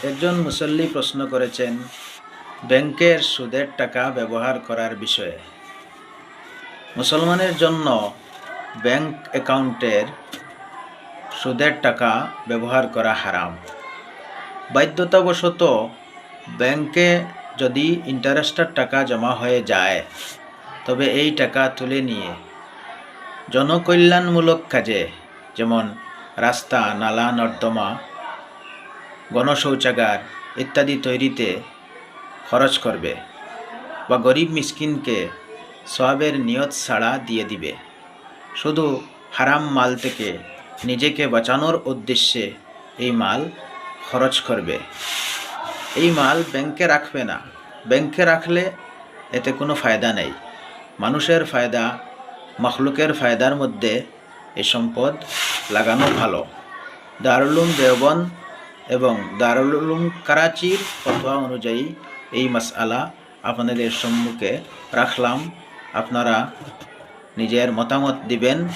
একজন মুসল্লি প্রশ্ন করেছেন ব্যাংকের সুদের টাকা ব্যবহার করার বিষয়ে। মুসলমানের জন্য ব্যাংক অ্যাকাউন্টের সুদের টাকা ব্যবহার করা হারাম। বাধ্যতাবশত ব্যাংকে যদি ইন্টারেস্টের টাকা জমা হয়ে যায়, তবে এই টাকা তুলে নিয়ে জনকল্যাণমূলক কাজে, যেমন রাস্তা, নালা, নর্দমা, গণশৌচাগার ইত্যাদি তৈরিতে খরচ করবে বা গরিব মিসকিনকে সওয়াবের নিয়ত ছাড়া দিয়ে দিবে। শুধু হারাম মাল থেকে নিজেকে বাঁচানোর উদ্দেশ্যে এই মাল খরচ করবে। এই মাল ব্যাংকে রাখবে না। ব্যাংকে রাখলে এতে কোনো ফায়দা নেই। মানুষের ফায়দা, মখলুকের ফায়দার মধ্যে এই সম্পদ লাগানো ভালো। দারুল উলুম দেওবন্দ এবং দারুল উলুম করাচির ফতোয়া অনুযায়ী এই মাসআলা আপনাদের সম্মুখে রাখলাম। আপনারা নিজের মতামত দিবেন।